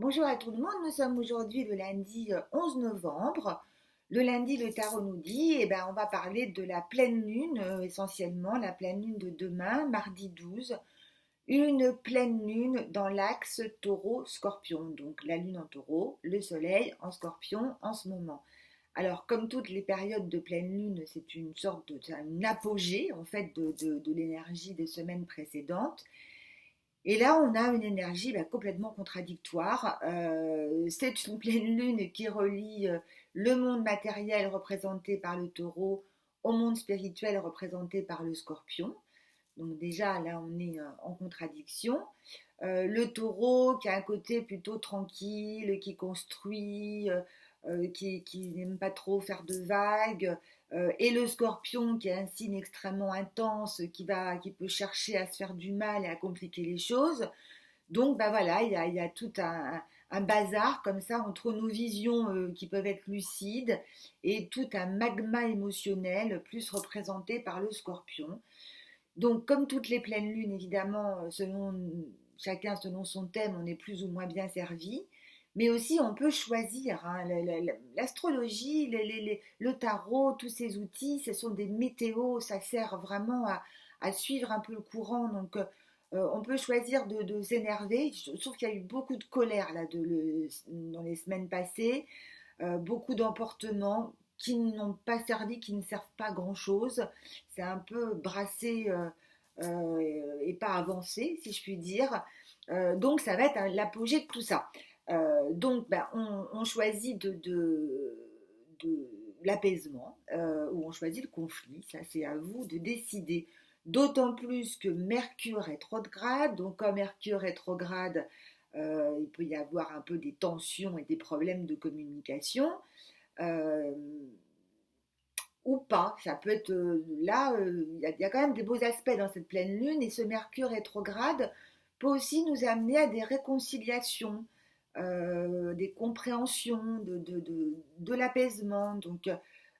Bonjour à tout le monde, nous sommes aujourd'hui le lundi 11 novembre. Le lundi, le tarot nous dit, on va parler de la pleine lune, essentiellement la pleine lune de demain, mardi 12. Une pleine lune dans l'axe taureau-scorpion, donc la lune en taureau, le soleil en scorpion en ce moment. Alors, comme toutes les périodes de pleine lune, c'est une sorte de, c'est un apogée en fait de l'énergie des semaines précédentes. Et là, on a une énergie complètement contradictoire. C'est une pleine lune qui relie le monde matériel représenté par le taureau au monde spirituel représenté par le scorpion. Donc déjà, là, on est en contradiction. Le taureau qui a un côté plutôt tranquille, qui construit, qui n'aime pas trop faire de vagues, et le scorpion qui est un signe extrêmement intense, qui peut chercher à se faire du mal et à compliquer les choses. Donc voilà, il y a tout un bazar comme ça entre nos visions qui peuvent être lucides et tout un magma émotionnel plus représenté par le scorpion. Donc, comme toutes les pleines lunes, évidemment, chacun selon son thème, on est plus ou moins bien servi. Mais aussi, on peut choisir. L'astrologie, le tarot, tous ces outils, ce sont des météos. Ça sert vraiment à suivre un peu le courant. Donc, on peut choisir de s'énerver. Je trouve qu'il y a eu beaucoup de colère là, dans les semaines passées. Beaucoup d'emportements qui n'ont pas servi, qui ne servent pas grand-chose. C'est un peu brassé et pas avancé, si je puis dire. Donc ça va être l'apogée de tout ça. On choisit de l'apaisement ou on choisit le conflit. Ça, c'est à vous de décider. D'autant plus que Mercure rétrograde. Donc comme Mercure rétrograde, il peut y avoir un peu des tensions et des problèmes de communication. Euh, ou pas, ça peut être là, y a quand même des beaux aspects dans cette pleine lune et ce Mercure rétrograde peut aussi nous amener à des réconciliations, des compréhensions, de l'apaisement. Donc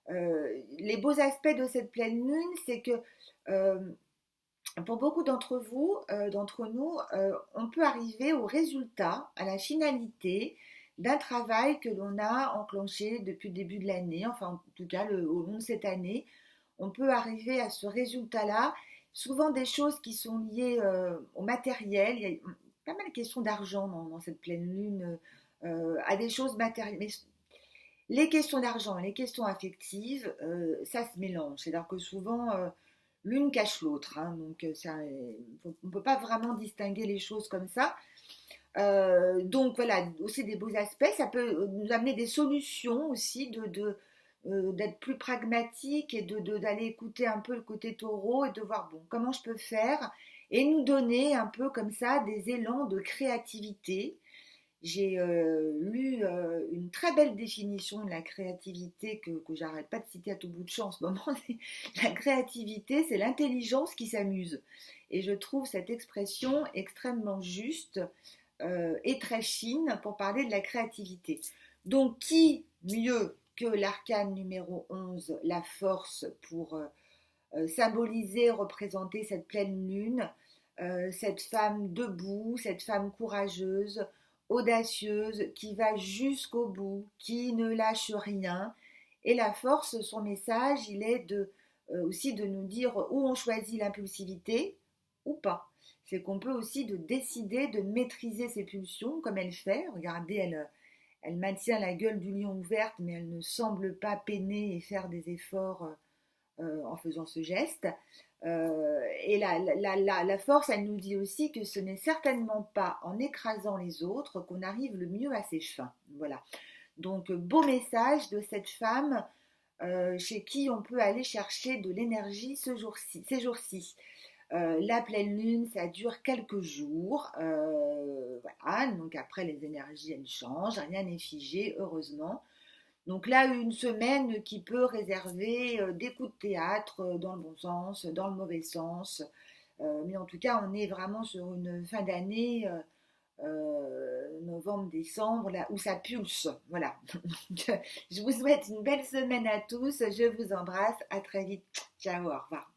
les beaux aspects de cette pleine lune, c'est que euh, pour beaucoup d'entre vous, d'entre nous, on peut arriver au résultat, à la finalité d'un travail que l'on a enclenché depuis le début de l'année, enfin en tout cas au long de cette année. On peut arriver à ce résultat-là, souvent des choses qui sont liées au matériel. Il y a pas mal de questions d'argent dans cette pleine lune, à des choses matérielles. Mais les questions d'argent et les questions affectives, ça se mélange. C'est-à-dire que souvent, l'une cache l'autre. Hein, donc, on ne peut pas vraiment distinguer les choses comme ça. Donc, voilà, aussi des beaux aspects. Ça peut nous amener des solutions aussi, d'être plus pragmatique et d'aller écouter un peu le côté taureau et de voir, bon, comment je peux faire et nous donner un peu comme ça des élans de créativité. J'ai lu une très belle définition de la créativité que j'arrête pas de citer à tout bout de champ en ce moment. La créativité, c'est l'intelligence qui s'amuse. Et je trouve cette expression extrêmement juste et très fine pour parler de la créativité. Donc, qui mieux que l'arcane numéro 11, la force, pour symboliser, représenter cette pleine lune, cette femme debout, cette femme courageuse, audacieuse, qui va jusqu'au bout, qui ne lâche rien. Et la force, son message, il est aussi de nous dire où on choisit l'impulsivité ou pas. C'est qu'on peut aussi de décider de maîtriser ses pulsions comme elle fait. Regardez, elle maintient la gueule du lion ouverte, mais elle ne semble pas peiner et faire des efforts en faisant ce geste. Et la force, elle nous dit aussi que ce n'est certainement pas en écrasant les autres qu'on arrive le mieux à ses fins. Voilà. Donc, beau message de cette femme chez qui on peut aller chercher de l'énergie ces jours-ci. La pleine lune, ça dure quelques jours. Voilà. Donc après, les énergies, elles changent. Rien n'est figé, heureusement. Donc là, une semaine qui peut réserver des coups de théâtre dans le bon sens, dans le mauvais sens. Mais en tout cas, on est vraiment sur une fin d'année, novembre-décembre, là où ça pulse. Voilà. Donc, je vous souhaite une belle semaine à tous. Je vous embrasse. À très vite. Ciao, au revoir.